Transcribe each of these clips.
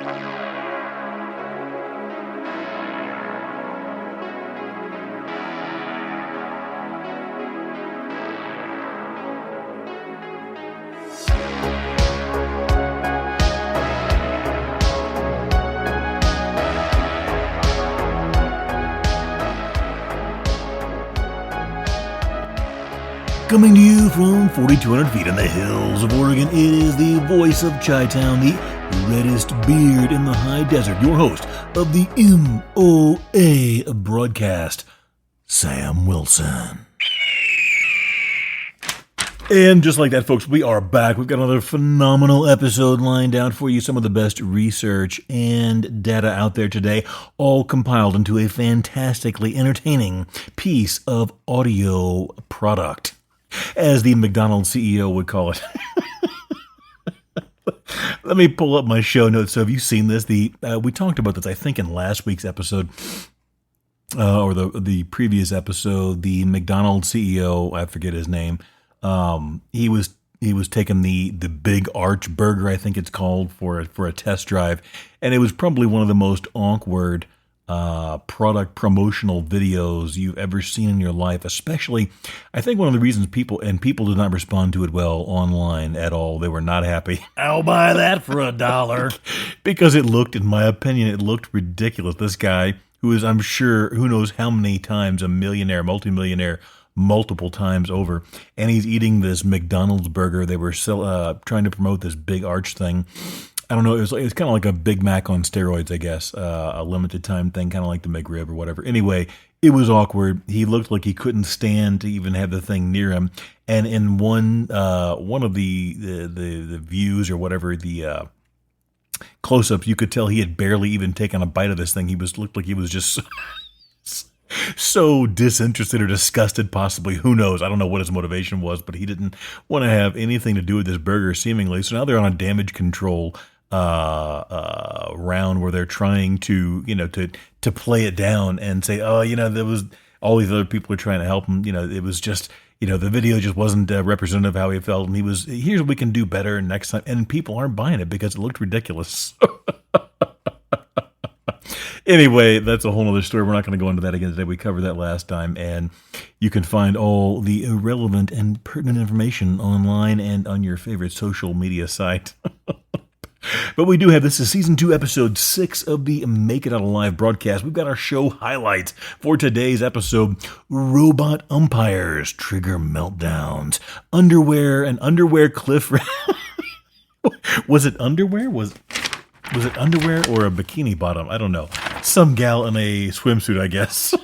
Coming to you from 4,200 feet in the hills of Oregon, it is the voice of Chi-Town, the reddest beard in the high desert, your host of the M.O.A. broadcast, Sam Wilson. And just like that, folks, we are back. We've got another phenomenal episode lined out for you. Some of the best research and data out there today, all compiled into a fantastically entertaining piece of audio product, as the McDonald's CEO would call it. Let me pull up my show notes. So have you seen this? We talked about this, I think, in last week's episode, or the previous episode. The McDonald's CEO, I forget his name. He was taking the Big Arch Burger, I think it's called, for a test drive, and it was probably one of the most awkward product promotional videos you've ever seen in your life. Especially, I think one of the reasons people did not respond to it well online at all. They were not happy. I'll buy that for $1 because it looked, in my opinion, it looked ridiculous. This guy, who is, I'm sure, who knows how many times a millionaire, multimillionaire, multiple times over, and he's eating this McDonald's burger. They were still trying to promote this Big Arch thing. I don't know. It was kind of like a Big Mac on steroids, I guess, a limited time thing, kind of like the McRib or whatever. Anyway, it was awkward. He looked like he couldn't stand to even have the thing near him. And in one of the views or whatever, the close-ups, you could tell he had barely even taken a bite of this thing. Looked like he was just so disinterested or disgusted, possibly. Who knows? I don't know what his motivation was, but he didn't want to have anything to do with this burger, seemingly. So now they're on a damage control round where they're trying to, to play it down and say, there was all these other people are trying to help him. It was just, the video just wasn't representative of how he felt. And here's what we can do better next time. And people aren't buying it because it looked ridiculous. Anyway, that's a whole other story. We're not going to go into that again today. We covered that last time, and you can find all the irrelevant and pertinent information online and on your favorite social media site. But we do have, this is Season 2, Episode 6 of the Make It Out Alive broadcast. We've got our show highlights for today's episode: Robot Umpires Trigger Meltdowns, Underwear Cliff... Was it underwear? Was it underwear or a bikini bottom? I don't know. Some gal in a swimsuit, I guess.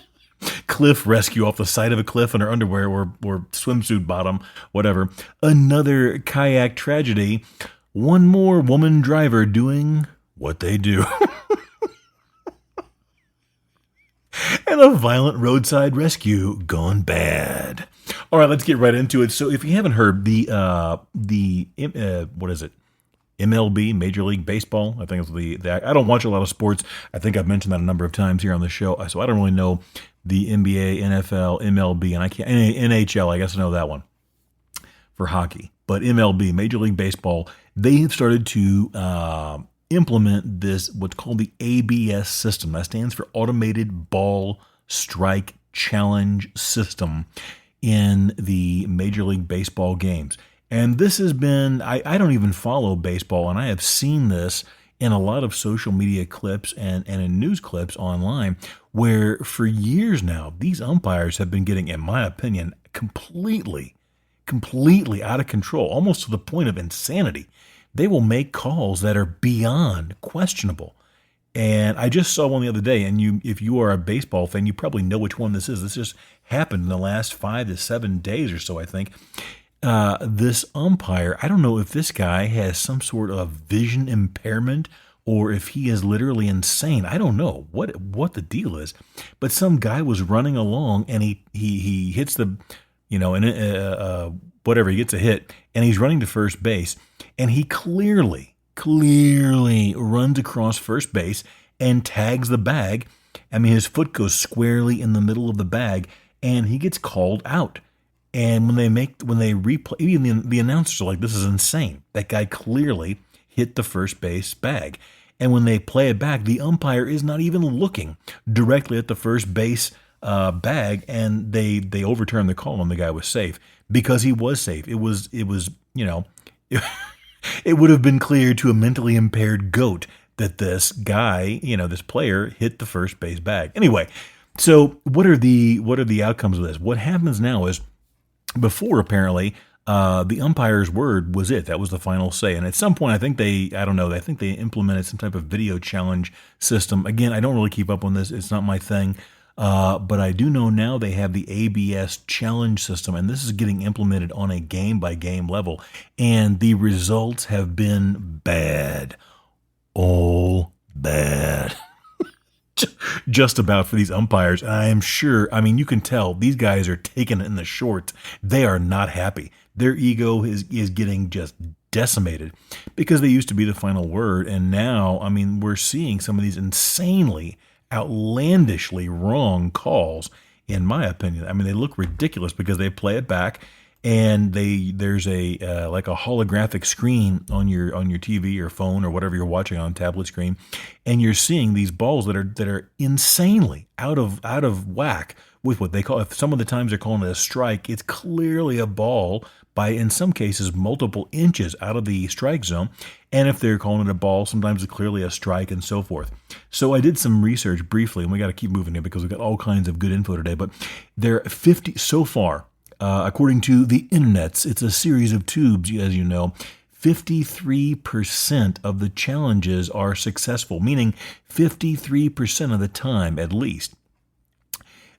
Cliff rescue off the side of a cliff in her underwear or swimsuit bottom, whatever. Another kayak tragedy. One more woman driver doing what they do. And a violent roadside rescue gone bad. All right, let's get right into it. So if you haven't heard, what is it? MLB, Major League Baseball. I think it's I don't watch a lot of sports. I think I've mentioned that a number of times here on the show. So I don't really know the NBA, NFL, MLB, and NHL. I guess I know that one for hockey. But MLB, Major League Baseball, they have started to implement this, what's called the ABS system. That stands for Automated Ball Strike Challenge System in the Major League Baseball games. And this has been, I don't even follow baseball, and I have seen this in a lot of social media clips and in news clips online, where for years now, these umpires have been getting, in my opinion, completely out of control, almost to the point of insanity. They will make calls that are beyond questionable. And I just saw one the other day, and if you are a baseball fan, you probably know which one this is. This just happened in the last 5 to 7 days or so, I think. This umpire, I don't know if this guy has some sort of vision impairment or if he is literally insane. I don't know what the deal is, but some guy was running along and he hits the, whatever, he gets a hit and he's running to first base and he clearly runs across first base and tags the bag. I mean, his foot goes squarely in the middle of the bag and he gets called out. And when they replay, even the announcers are like, this is insane. That guy clearly hit the first base bag. And when they play it back, the umpire is not even looking directly at the first base bag, and they overturn the call and the guy was safe because he was safe. It was it would have been clear to a mentally impaired goat that this guy, this player hit the first base bag. Anyway, so what are the outcomes of this? What happens now is, before apparently the umpire's word was it. That was the final say. And at some point, I think they implemented some type of video challenge system. Again, I don't really keep up on this. It's not my thing. But I do know now they have the ABS challenge system, and this is getting implemented on a game-by-game level. And the results have been bad. All bad. Just about for these umpires. And I am sure, you can tell these guys are taking it in the short. They are not happy. Their ego is getting just decimated because they used to be the final word. And now, we're seeing some of these insanely, outlandishly wrong calls, in my opinion. They look ridiculous because they play it back, and there's a like a holographic screen on your TV or phone or whatever you're watching on, tablet screen, and you're seeing these balls that are insanely out of whack with what they call. If some of the times they're calling it a strike, it's clearly a ball by, in some cases, multiple inches out of the strike zone. And if they're calling it a ball, sometimes it's clearly a strike, and so forth. So I did some research briefly, and we got to keep moving here because we've got all kinds of good info today. But there are 50 so far. According to the internets, it's a series of tubes, as you know. 53% of the challenges are successful, meaning 53% of the time, at least,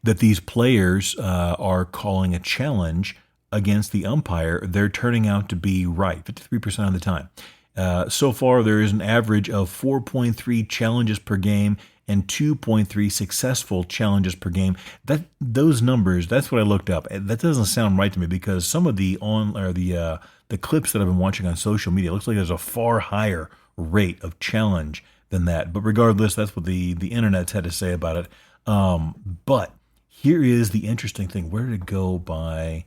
that these players are calling a challenge against the umpire, they're turning out to be right, 53% of the time. So far, there is an average of 4.3 challenges per game and 2.3 successful challenges per game. Those numbers, that's what I looked up. That doesn't sound right to me because some of the clips that I've been watching on social media, it looks like there's a far higher rate of challenge than that. But regardless, that's what the internet's had to say about it. But here is the interesting thing. Where did it go by?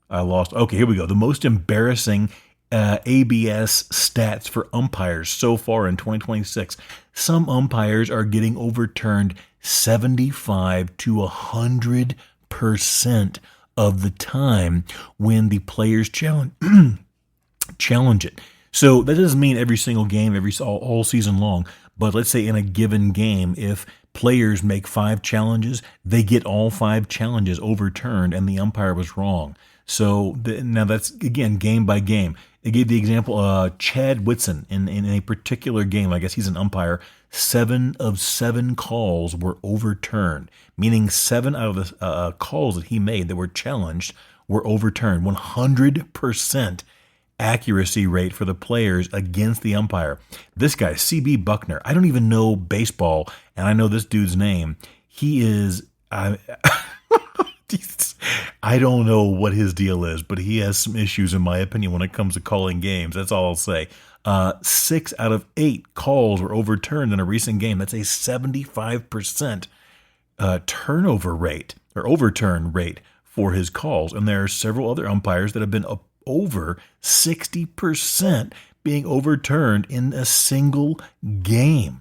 I lost. Okay, here we go. The most embarrassing ABS stats for umpires so far in 2026. Some umpires are getting overturned 75 to 100% of the time when the players challenge it. So that doesn't mean every single game, all season long. But let's say in a given game, if players make 5 challenges, they get all 5 challenges overturned, and the umpire was wrong. So now that's, again, game by game. They gave the example, Chad Whitson in a particular game. I guess he's an umpire. 7 of 7 calls were overturned, meaning 7 out of the calls that he made that were challenged were overturned. 100% accuracy rate for the players against the umpire. This guy, C.B. Buckner, I don't even know baseball, and I know this dude's name. He is... I don't know what his deal is, but he has some issues, in my opinion, when it comes to calling games. That's all I'll say. 6 out of 8 calls were overturned in a recent game. That's a 75% turnover rate or overturn rate for his calls. And there are several other umpires that have been over 60% being overturned in a single game.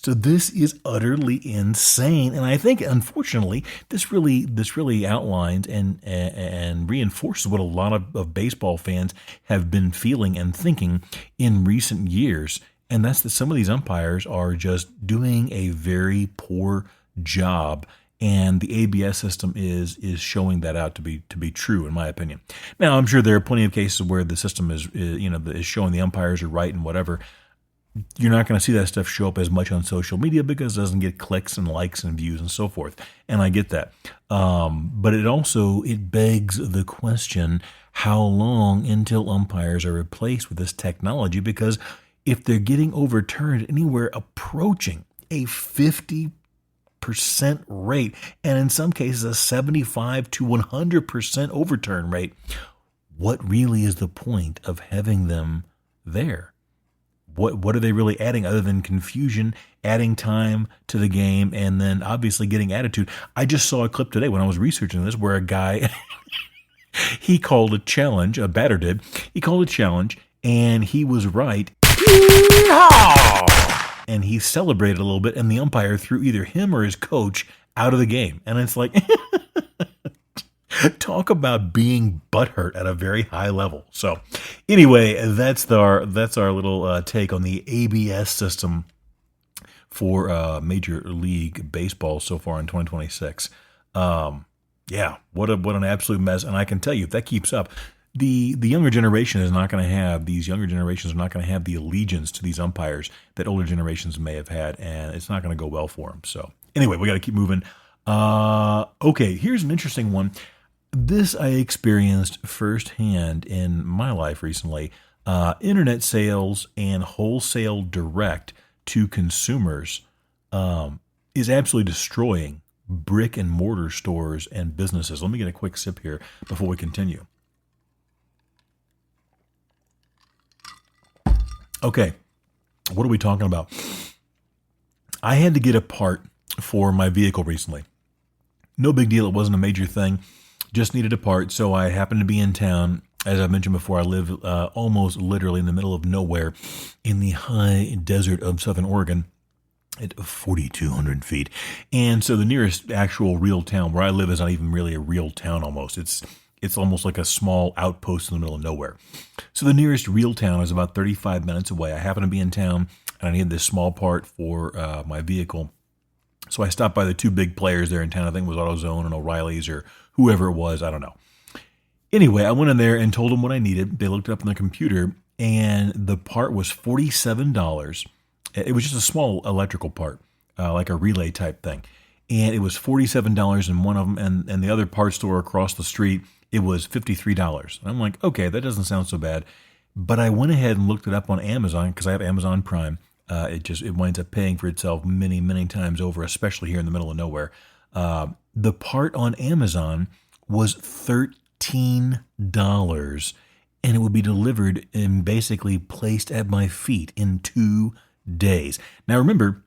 So this is utterly insane, and I think, unfortunately, this really outlines and reinforces what a lot of baseball fans have been feeling and thinking in recent years, and that's that some of these umpires are just doing a very poor job, and the ABS system is showing that out to be true, in my opinion. Now, I'm sure there are plenty of cases where the system is showing the umpires are right and whatever. You're not going to see that stuff show up as much on social media because it doesn't get clicks and likes and views and so forth. And I get that. But it begs the question, how long until umpires are replaced with this technology? Because if they're getting overturned anywhere approaching a 50% rate, and in some cases a 75 to 100% overturn rate, what really is the point of having them there? What are they really adding other than confusion, adding time to the game, and then obviously getting attitude? I just saw a clip today when I was researching this where a guy, he called a challenge, a batter did. He called a challenge, and he was right. Yeehaw! And he celebrated a little bit, and the umpire threw either him or his coach out of the game. And it's like, talk about being butthurt at a very high level. So anyway, that's our little take on the ABS system for Major League Baseball so far in 2026. Yeah, what an absolute mess. And I can tell you, if that keeps up, the younger generation is not going to have, these younger generations are not going to have the allegiance to these umpires that older generations may have had, and it's not going to go well for them. So anyway, we got to keep moving. Okay, here's an interesting one. This I experienced firsthand in my life recently. Internet sales and wholesale direct to consumers is absolutely destroying brick and mortar stores and businesses. Let me get a quick sip here before we continue. Okay, what are we talking about? I had to get a part for my vehicle recently. No big deal. It wasn't a major thing. Just needed a part. So I happened to be in town. As I mentioned before, I live almost literally in the middle of nowhere in the high desert of Southern Oregon at 4,200 feet. And so the nearest actual real town where I live is not even really a real town almost. It's almost like a small outpost in the middle of nowhere. So the nearest real town is about 35 minutes away. I happen to be in town, and I needed this small part for my vehicle. So I stopped by the two big players there in town. I think it was AutoZone and O'Reilly's or whoever it was. I don't know. Anyway, I went in there and told them what I needed. They looked it up on the computer, and the part was $47. It was just a small electrical part, like a relay type thing. And it was $47 in one of them, and the other part store across the street, it was $53. And I'm like, okay, that doesn't sound so bad. But I went ahead and looked it up on Amazon because I have Amazon Prime. It winds up paying for itself many, many times over, especially here in the middle of nowhere. The part on Amazon was $13, and it would be delivered and basically placed at my feet in 2 days. Now remember,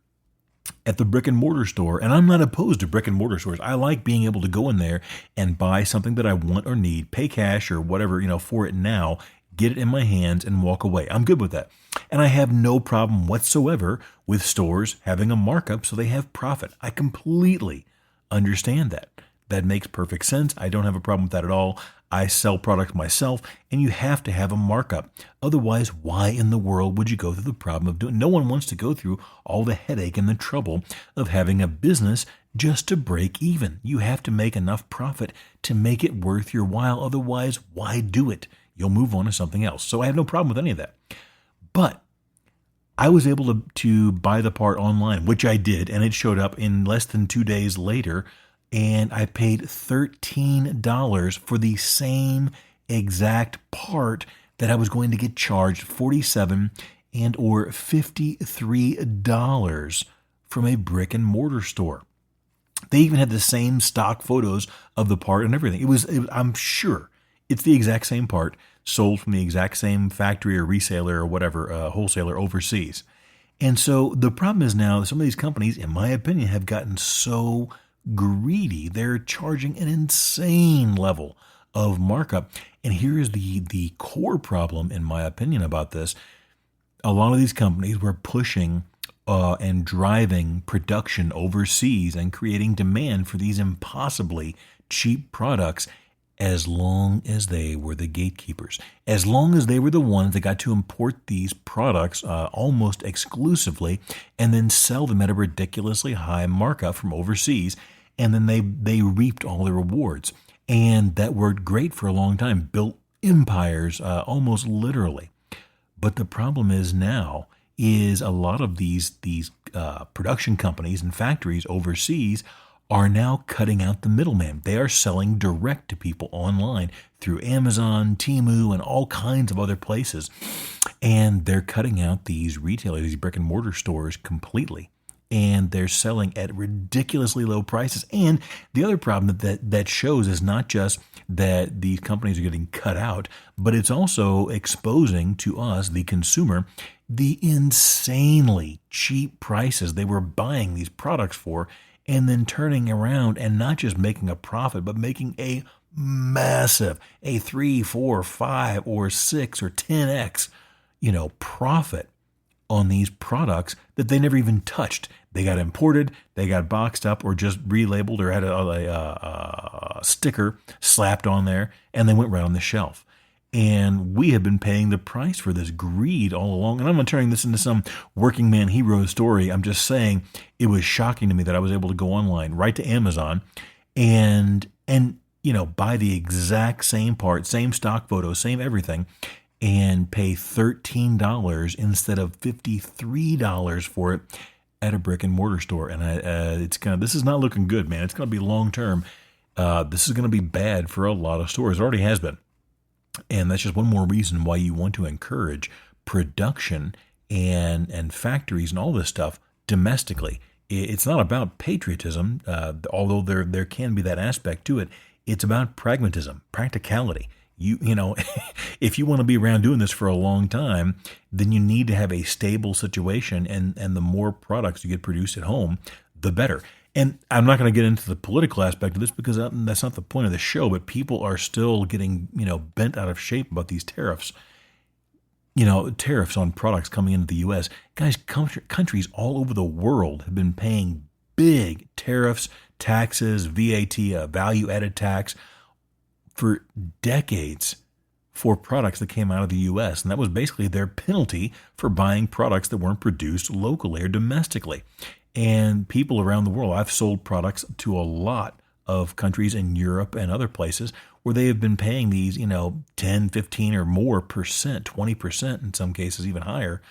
at the brick and mortar store, and I'm not opposed to brick and mortar stores. I like being able to go in there and buy something that I want or need, pay cash or whatever, for it now, get it in my hands and walk away. I'm good with that. And I have no problem whatsoever with stores having a markup so they have profit. I completely understand that. That makes perfect sense. I don't have a problem with that at all. I sell products myself, and you have to have a markup. Otherwise, why in the world would you go through the problem of doing? No one wants to go through all the headache and the trouble of having a business just to break even. You have to make enough profit to make it worth your while. Otherwise, why do it? You'll move on to something else. So I have no problem with any of that. But I was able to buy the part online, which I did, and it showed up in less than 2 days later. And I paid $13 for the same exact part that I was going to get charged $47 and or $53 from a brick and mortar store. They even had the same stock photos of the part and everything. I'm sure it's the exact same part sold from the exact same factory or reseller or whatever, wholesaler overseas. And so the problem is now some of these companies, in my opinion, have gotten so greedy. They're charging an insane level of markup. And here's the core problem, in my opinion, about this. A lot of these companies were pushing and driving production overseas and creating demand for these impossibly cheap products as long as they were the gatekeepers, as long as they were the ones that got to import these products almost exclusively and then sell them at a ridiculously high markup from overseas. And then they reaped all the rewards. And that worked great for a long time, built empires almost literally. But the problem is now is a lot of these production companies and factories overseas are now cutting out the middleman. They are selling direct to people online through Amazon, Temu, and all kinds of other places. And they're cutting out these retailers, these brick and mortar stores completely. And they're selling at ridiculously low prices. And the other problem that shows is not just that these companies are getting cut out, but it's also exposing to us, the consumer, the insanely cheap prices they were buying these products for, and then turning around and not just making a profit, but making a massive, a 3, 4, 5, or 6 or 10x, profit on these products that they never even touched. They got imported, they got boxed up or just relabeled or had a sticker slapped on there, and they went right on the shelf. And we have been paying the price for this greed all along. And I'm not turning this into some working man hero story. I'm just saying it was shocking to me that I was able to go online, right to Amazon, and buy the exact same part, same stock photo, same everything, and pay $13 instead of $53 for it at a brick and mortar store. And this is not looking good, man. It's going to be long term. This is going to be bad for a lot of stores. It already has been. And that's just one more reason why you want to encourage production and factories and all this stuff domestically. It's not about patriotism, although there can be that aspect to it. It's about pragmatism, practicality. If you want to be around doing this for a long time, then you need to have a stable situation, and the more products you get produced at home, the better. And I'm not going to get into the political aspect of this because that's not the point of the show, but people are still getting, bent out of shape about these tariffs. Tariffs on products coming into the U.S. Guys, countries all over the world have been paying big tariffs, taxes, VAT, value-added tax, for decades for products that came out of the U.S., and that was basically their penalty for buying products that weren't produced locally or domestically. And people around the world, I've sold products to a lot of countries in Europe and other places where they have been paying these, 10, 15 or more percent, 20% in some cases, even higher,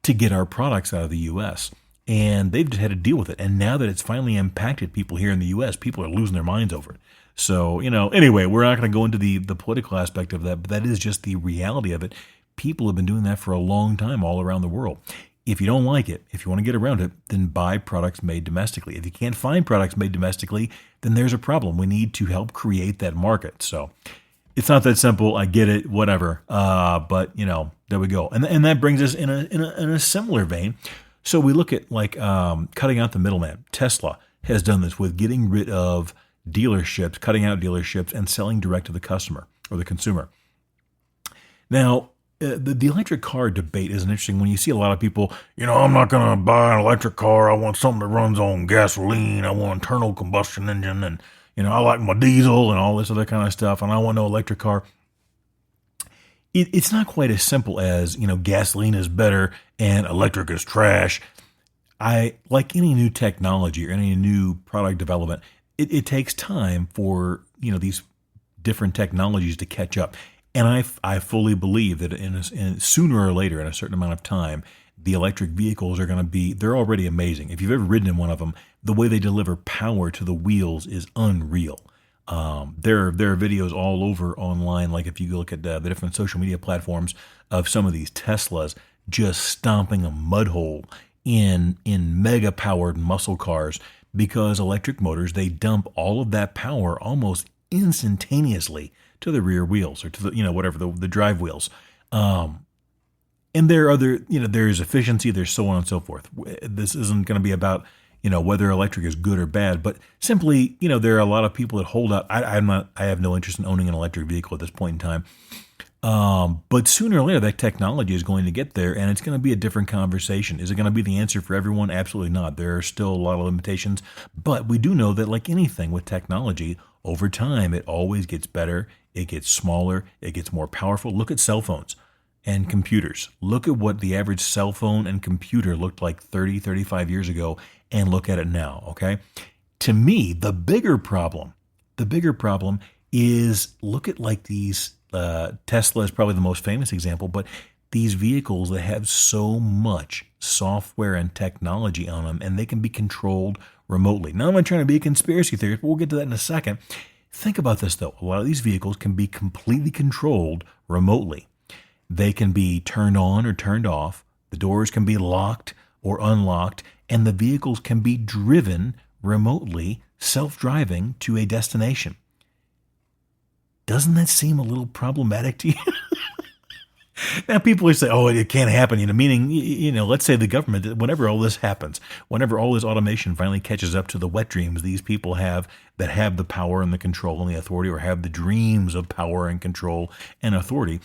to get our products out of the U.S. And they've just had to deal with it. And now that it's finally impacted people here in the U.S., people are losing their minds over it. So, anyway, we're not going to go into the political aspect of that, but that is just the reality of it. People have been doing that for a long time all around the world. If you don't like it, if you want to get around it, then buy products made domestically. If you can't find products made domestically, then there's a problem. We need to help create that market. So it's not that simple. I get it, whatever. But, there we go. And that brings us in a similar vein. So we look at cutting out the middleman. Tesla has done this with getting rid of dealerships, cutting out dealerships, and selling direct to the customer or the consumer. Now, the electric car debate is interesting when you see a lot of people, I'm not going to buy an electric car. I want something that runs on gasoline. I want internal combustion engine, and, I like my diesel and all this other kind of stuff, and I want no electric car. It's not quite as simple as, gasoline is better and electric is trash. Like any new technology or any new product development, it takes time for, these different technologies to catch up. And I fully believe that in sooner or later, in a certain amount of time, the electric vehicles are going to they're already amazing. If you've ever ridden in one of them, the way they deliver power to the wheels is unreal. There are videos all over online, like if you look at the different social media platforms of some of these Teslas just stomping a mud hole in mega-powered muscle cars, because electric motors, they dump all of that power almost instantaneously to the rear wheels or to the drive wheels. And there are other, there's efficiency, there's so on and so forth. This isn't going to be about, whether electric is good or bad, but simply, there are a lot of people that hold out. I have no interest in owning an electric vehicle at this point in time. But sooner or later, that technology is going to get there, and it's going to be a different conversation. Is it going to be the answer for everyone? Absolutely not. There are still a lot of limitations, but we do know that, like anything with technology, over time, it always gets better. It gets smaller. It gets more powerful. Look at cell phones and computers. Look at what the average cell phone and computer looked like 30, 35 years ago, and look at it now, okay? To me, the bigger problem is look at these, Tesla is probably the most famous example, but these vehicles that have so much software and technology on them, and they can be controlled remotely. Now, I'm not trying to be a conspiracy theorist, but we'll get to that in a second. Think about this, though. A lot of these vehicles can be completely controlled remotely. They can be turned on or turned off. The doors can be locked or unlocked, and the vehicles can be driven remotely, self-driving to a destination. Doesn't that seem a little problematic to you? Now people are saying, "Oh, it can't happen." Meaning, let's say the government, whenever all this happens, whenever all this automation finally catches up to the wet dreams these people have that have the power and the control and the authority, or have the dreams of power and control and authority.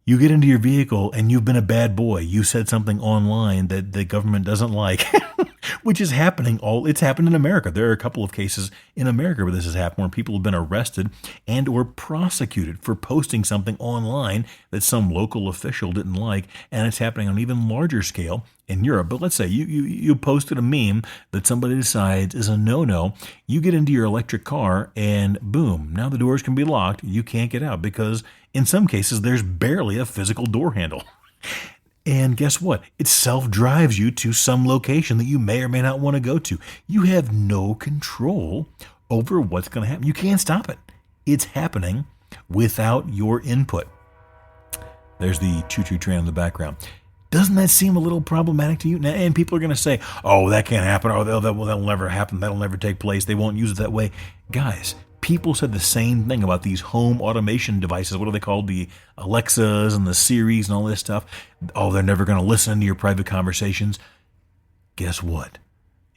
You get into your vehicle and you've been a bad boy. You said something online that the government doesn't like, which is happening. It's happened in America. There are a couple of cases in America where this has happened, where people have been arrested and or prosecuted for posting something online that some local official didn't like, and it's happening on an even larger scale in Europe. But let's say you posted a meme that somebody decides is a no-no. You get into your electric car and boom, now the doors can be locked. You can't get out because in some cases there's barely a physical door handle. And guess what? It self-drives you to some location that you may or may not want to go to. You have no control over what's going to happen. You can't stop it. It's happening without your input. There's the choo-choo train in the background. Doesn't that seem a little problematic to you? And people are going to say, "Oh, that can't happen. Oh, that'll never happen. That'll never take place. They won't use it that way." Guys, people said the same thing about these home automation devices. What are they called? The Alexas and the Siris and all this stuff. Oh, they're never going to listen to your private conversations. Guess what?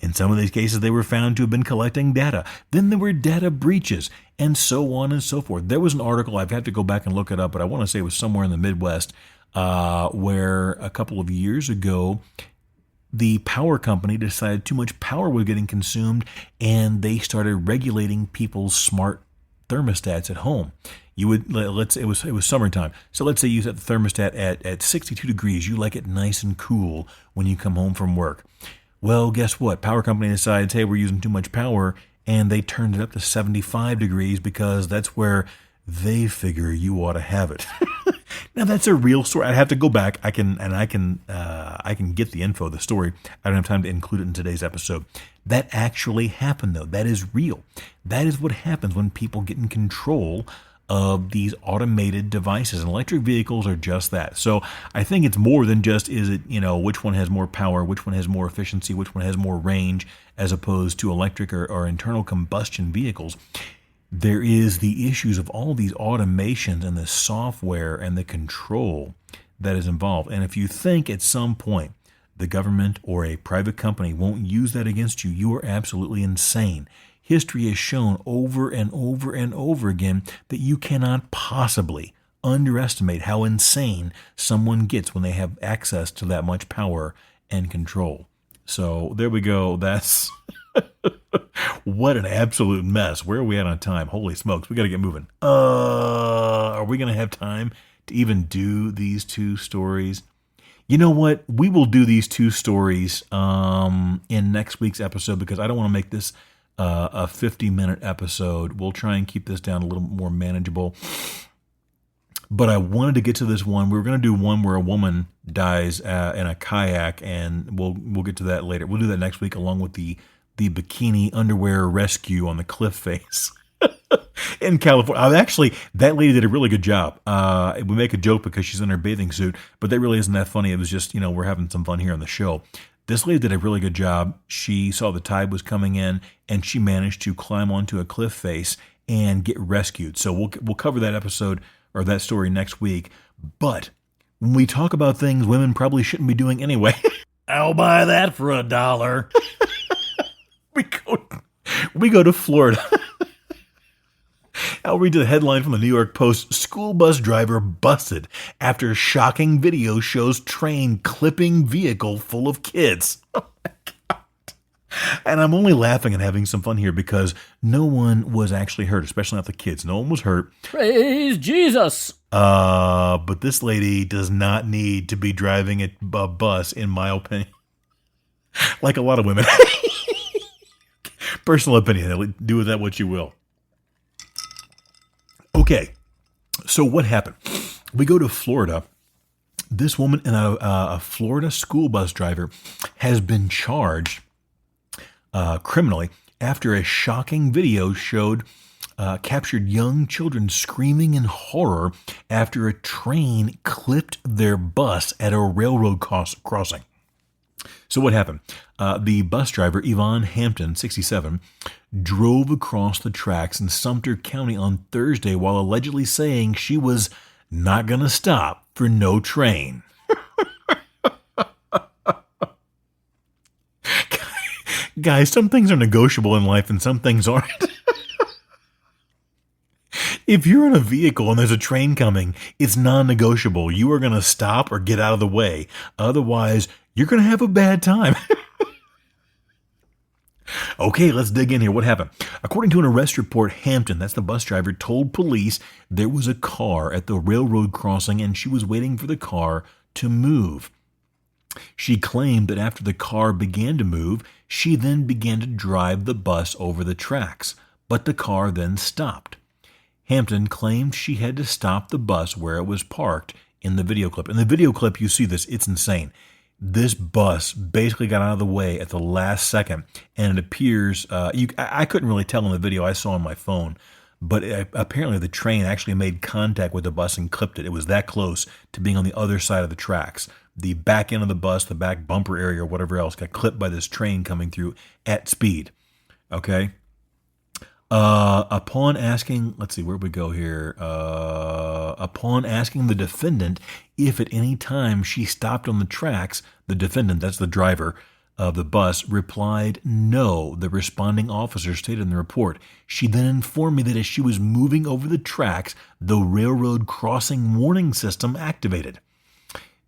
In some of these cases, they were found to have been collecting data. Then there were data breaches, and so on and so forth. There was an article, I've had to go back and look it up, but I want to say it was somewhere in the Midwest, where a couple of years ago, the power company decided too much power was getting consumed, and they started regulating people's smart thermostats at home. You would, let's say it was summertime. So let's say you set the thermostat at 62 degrees. You like it nice and cool when you come home from work. Well, guess what? Power company decides, hey, we're using too much power, and they turned it up to 75 degrees because that's where they figure you ought to have it. Now that's a real story. I'd have to go back. I can get the info, the story. I don't have time to include it in today's episode. That actually happened, though. That is real. That is what happens when people get in control of these automated devices. And electric vehicles are just that. So I think it's more than just, is it, which one has more power, which one has more efficiency, which one has more range, as opposed to electric or internal combustion vehicles. There is the issues of all these automations and the software and the control that is involved. And if you think at some point the government or a private company won't use that against you, you are absolutely insane. History has shown over and over and over again that you cannot possibly underestimate how insane someone gets when they have access to that much power and control. So there we go. That's what an absolute mess. Where are we at on time? Holy smokes, we got to get moving. Are we going to have time to even do these two stories? You know what? We will do these two stories in next week's episode, because I don't want to make this a 50-minute episode. We'll try and keep this down a little more manageable. But I wanted to get to this one. We were going to do one where a woman dies in a kayak, and we'll get to that later. We'll do that next week, along with the bikini underwear rescue on the cliff face in California. Actually, that lady did a really good job. We make a joke because she's in her bathing suit, but that really isn't that funny. It was just, we're having some fun here on the show. This lady did a really good job. She saw the tide was coming in, and she managed to climb onto a cliff face and get rescued. So we'll cover that episode or that story next week. But when we talk about things women probably shouldn't be doing anyway, I'll buy that for $1. We go to Florida. I'll read the headline from the New York Post. School bus driver busted after shocking video shows train clipping vehicle full of kids. Oh my God. And I'm only laughing and having some fun here because no one was actually hurt, especially not the kids. No one was hurt. Praise Jesus. But this lady does not need to be driving a bus, in my opinion. Like a lot of women. Personal opinion. Do with that what you will. Okay, so what happened? We go to Florida. This woman, a Florida school bus driver, has been charged criminally after a shocking video captured young children screaming in horror after a train clipped their bus at a railroad crossing. So what happened? The bus driver, Yvonne Hampton, 67, drove across the tracks in Sumter County on Thursday while allegedly saying she was Not gonna stop for no train. Guys, some things are negotiable in life and some things aren't. If you're in a vehicle and there's a train coming, it's non-negotiable. You are going to stop or get out of the way. Otherwise, you're going to have a bad time. Okay, let's dig in here. What happened? According to an arrest report, Hampton, that's the bus driver, told police there was a car at the railroad crossing and she was waiting for the car to move. She claimed that after the car began to move, she then began to drive the bus over the tracks, but the car then stopped. Hampton claimed she had to stop the bus where it was parked in the video clip. In the video clip, you see this. It's insane. This bus basically got out of the way at the last second, and it appears, I couldn't really tell in the video I saw on my phone, but apparently the train actually made contact with the bus and clipped it. It was that close to being on the other side of the tracks. The back end of the bus, the back bumper area or whatever else, got clipped by this train coming through at speed. Okay? Upon asking, let's see, where we go here? Upon asking the defendant if at any time she stopped on the tracks, the defendant, that's the driver of the bus, replied no. The responding officer stated in the report. She then informed me that as she was moving over the tracks, the railroad crossing warning system activated.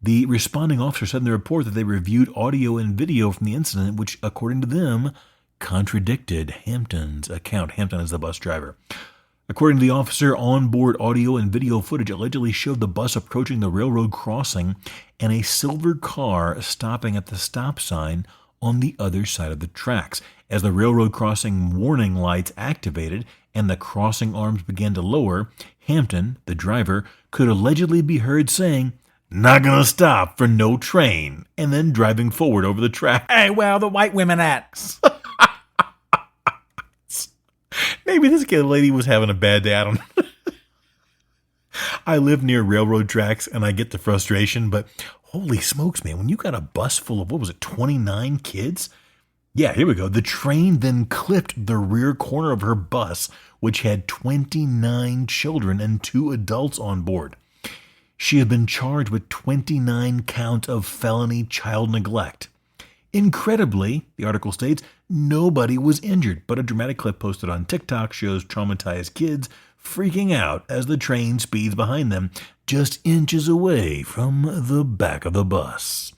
The responding officer said in the report that they reviewed audio and video from the incident, which, according to them, contradicted Hampton's account. Hampton is the bus driver. According to the officer, onboard audio and video footage allegedly showed the bus approaching the railroad crossing and a silver car stopping at the stop sign on the other side of the tracks. As the railroad crossing warning lights activated and the crossing arms began to lower, Hampton, the driver, could allegedly be heard saying, "Not gonna stop for no train," and then driving forward over the track. Hey, well, the white women acts. Maybe this lady was having a bad day. I don't know. I live near railroad tracks and I get the frustration, but holy smokes, man, when you got a bus full of, 29 kids? Yeah, here we go. The train then clipped the rear corner of her bus, which had 29 children and 2 adults on board. She had been charged with 29 counts of felony child neglect. Incredibly, the article states, nobody was injured, but a dramatic clip posted on TikTok shows traumatized kids freaking out as the train speeds behind them, just inches away from the back of the bus.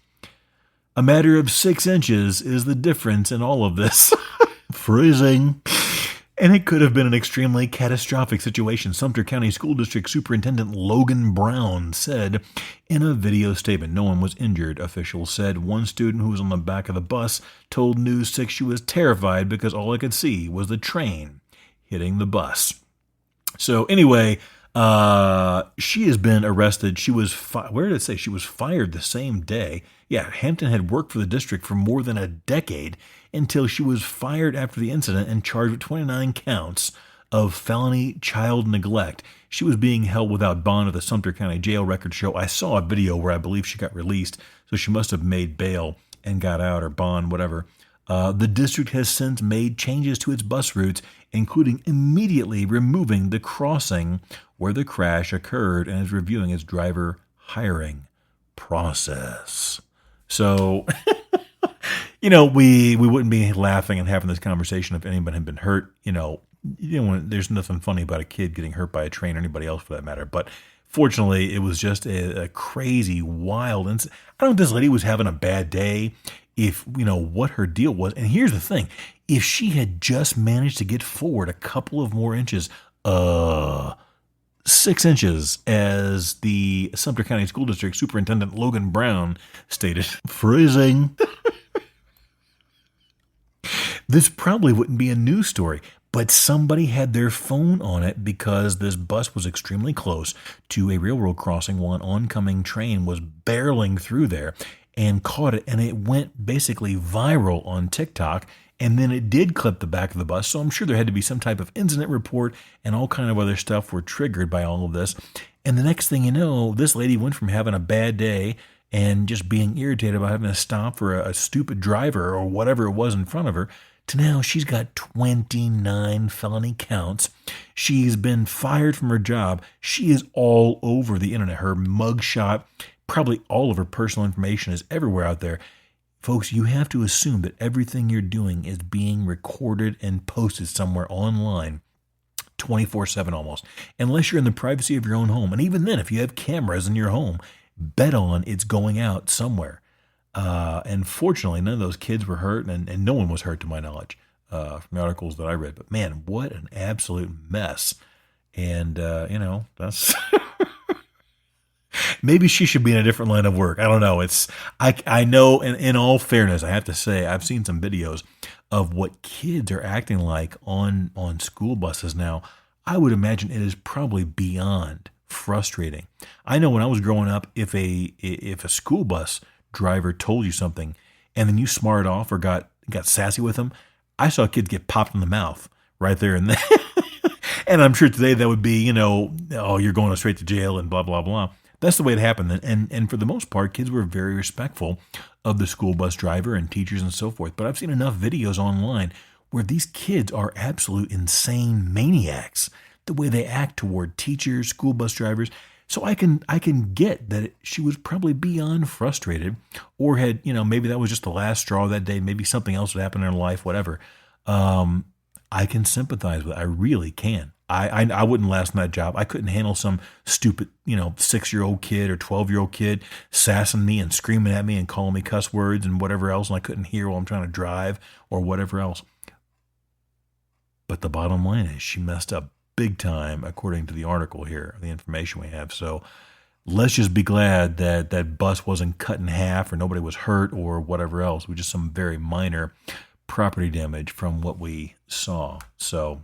A matter of 6 inches is the difference in all of this. Freezing. And it could have been an extremely catastrophic situation, Sumter County School District Superintendent Logan Brown said in a video statement. No one was injured, officials said. One student who was on the back of the bus told News 6 she was terrified because all I could see was the train hitting the bus. So anyway, she has been arrested. She was, where did it say? She was fired the same day. Yeah, Hampton had worked for the district for more than a decade until she was fired after the incident and charged with 29 counts of felony child neglect. She was being held without bond at the Sumter County Jail. Records show. I saw a video where I believe she got released, so she must have made bail and got out, or bond, whatever. The district has since made changes to its bus routes, including immediately removing the crossing where the crash occurred, and is reviewing its driver hiring process. So, we wouldn't be laughing and having this conversation if anyone had been hurt. There's nothing funny about a kid getting hurt by a train or anybody else for that matter. But fortunately, it was just a crazy, wild incident. I don't know if this lady was having a bad day, if, what her deal was. And here's the thing. If she had just managed to get forward a couple of more inches, 6 inches, as the Sumter County School District Superintendent Logan Brown stated. Freezing. This probably wouldn't be a news story, but somebody had their phone on it because this bus was extremely close to a railroad crossing while an oncoming train was barreling through there and caught it, and it went basically viral on TikTok. And then it did clip the back of the bus, so I'm sure there had to be some type of incident report and all kind of other stuff were triggered by all of this. And the next thing you know, this lady went from having a bad day and just being irritated about having to stop for a stupid driver or whatever it was in front of her to now she's got 29 felony counts. She's been fired from her job. She is all over the internet. Her mugshot, probably all of her personal information is everywhere out there. Folks, you have to assume that everything you're doing is being recorded and posted somewhere online 24/7 almost, unless you're in the privacy of your own home. And even then, if you have cameras in your home, bet on it's going out somewhere. And fortunately, none of those kids were hurt, and no one was hurt to my knowledge from the articles that I read. But man, what an absolute mess. And, that's... Maybe she should be in a different line of work. I don't know. I know, and in all fairness, I have to say, I've seen some videos of what kids are acting like on school buses now. I would imagine it is probably beyond frustrating. I know when I was growing up, if a school bus driver told you something and then you smarted off or got sassy with them, I saw kids get popped in the mouth right there and then. And I'm sure today that would be, oh, you're going straight to jail and blah, blah, blah. That's the way it happened. And for the most part, kids were very respectful of the school bus driver and teachers and so forth. But I've seen enough videos online where these kids are absolute insane maniacs, the way they act toward teachers, school bus drivers. So I can get that she was probably beyond frustrated, or had, maybe that was just the last straw that day. Maybe something else would happen in her life, whatever. I can sympathize with it. I really can. I wouldn't last in that job. I couldn't handle some stupid, 6-year-old kid or 12-year-old kid sassing me and screaming at me and calling me cuss words and whatever else, and I couldn't hear while I'm trying to drive or whatever else. But the bottom line is she messed up big time, according to the article here, the information we have. So let's just be glad that that bus wasn't cut in half or nobody was hurt or whatever else. It was just some very minor property damage from what we saw. So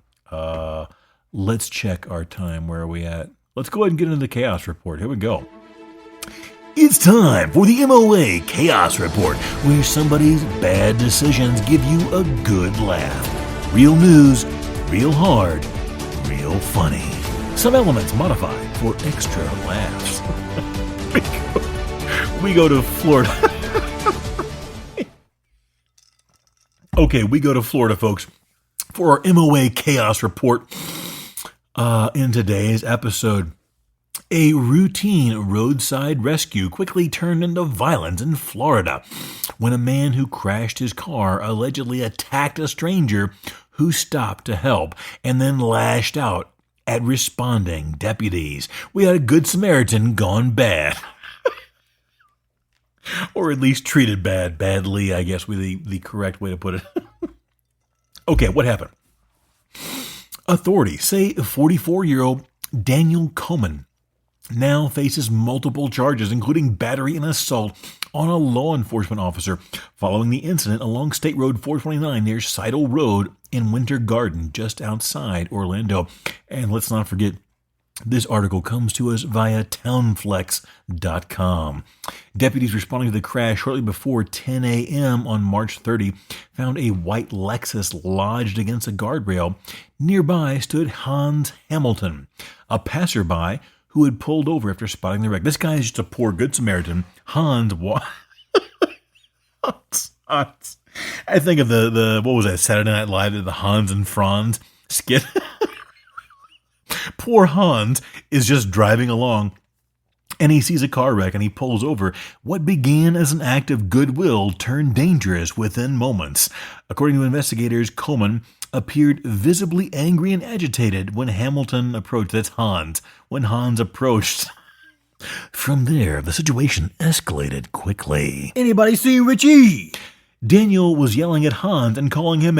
let's check our time. Where are we at? Let's go ahead and get into the chaos report. Here we go. It's time for the M.O.A. Chaos Report, where somebody's bad decisions give you a good laugh. Real news, real hard, real funny. Some elements modified for extra laughs. We go to Florida. Okay, we go to Florida, folks, for our M.O.A. Chaos Report. In today's episode, a routine roadside rescue quickly turned into violence in Florida when a man who crashed his car allegedly attacked a stranger who stopped to help and then lashed out at responding deputies. We had a good Samaritan gone bad. Or at least treated badly, I guess would be the correct way to put it. Okay, what happened? Authorities say 44-year-old Daniel Coleman now faces multiple charges, including battery and assault on a law enforcement officer following the incident along State Road 429 near Seidel Road in Winter Garden, just outside Orlando. And let's not forget, this article comes to us via townflex.com. Deputies responding to the crash shortly before 10 a.m. on March 30 found a white Lexus lodged against a guardrail. Nearby stood Hans Hamilton, a passerby who had pulled over after spotting the wreck. This guy is just a poor good Samaritan. Hans. I think of the what was that, Saturday Night Live, the Hans and Franz skit. Poor Hans is just driving along and he sees a car wreck and he pulls over. What began as an act of goodwill turned dangerous within moments. According to investigators, Coleman appeared visibly angry and agitated when Hamilton approached. That's Hans. When Hans approached. From there, the situation escalated quickly. Anybody see Richie? Daniel was yelling at Hans and calling him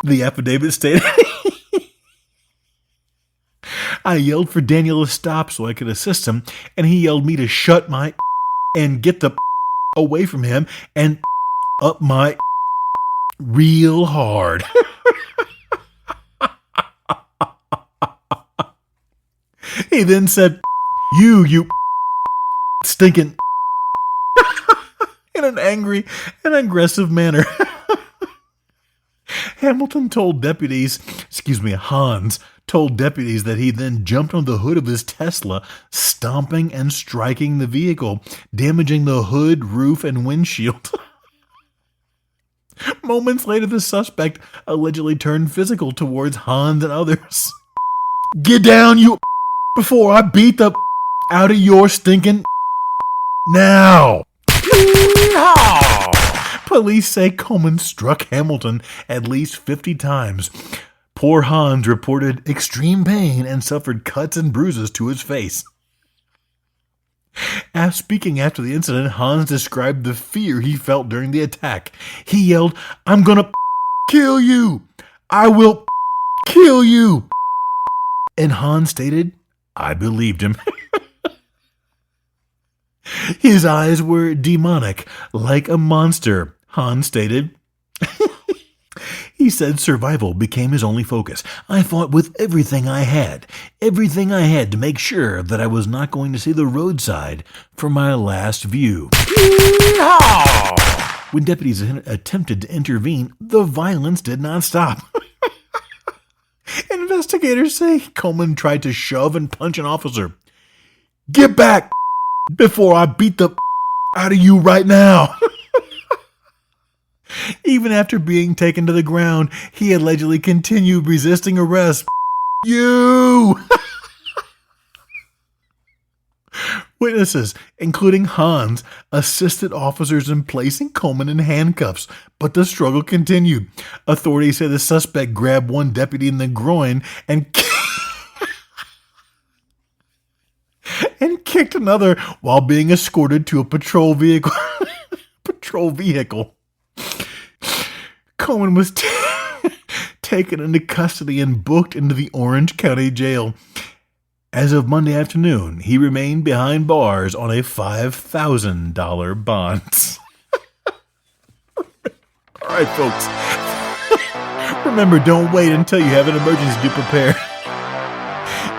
the affidavit stated. I yelled for Daniel to stop so I could assist him, and he yelled me to shut my and get the away from him and up my real hard. He then said, you stinking in an angry and aggressive manner. Hamilton told deputies, Hans told deputies that he then jumped on the hood of his Tesla, stomping and striking the vehicle, damaging the hood, roof, and windshield. Moments later, the suspect allegedly turned physical towards Hans and others. Get down, you before I beat the out of your stinking now. Police say Coleman struck Hamilton at least 50 times. Poor Hans reported extreme pain and suffered cuts and bruises to his face. As speaking after the incident, Hans described the fear he felt during the attack. He yelled, "I'm gonna kill you! I will kill you!" And Hans stated, "I believed him." His eyes were demonic, like a monster, Hans stated. He said survival became his only focus. I fought with everything I had to make sure that I was not going to see the roadside for my last view. When deputies attempted to intervene, the violence did not stop. Investigators say Coleman tried to shove and punch an officer. Get back before I beat the out of you right now. Even after being taken to the ground, he allegedly continued resisting arrest. You! Witnesses, including Hans, assisted officers in placing Coleman in handcuffs, but the struggle continued. Authorities say the suspect grabbed one deputy in the groin and kicked another while being escorted to a patrol vehicle. Coleman was taken into custody and booked into the Orange County Jail. As of Monday afternoon, he remained behind bars on a $5,000 bond. All right, folks. Remember, don't wait until you have an emergency to prepare.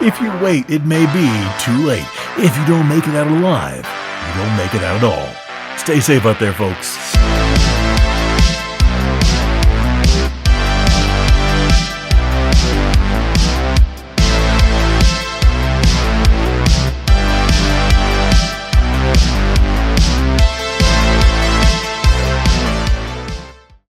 If you wait, it may be too late. If you don't make it out alive, you don't make it out at all. Stay safe out there, folks.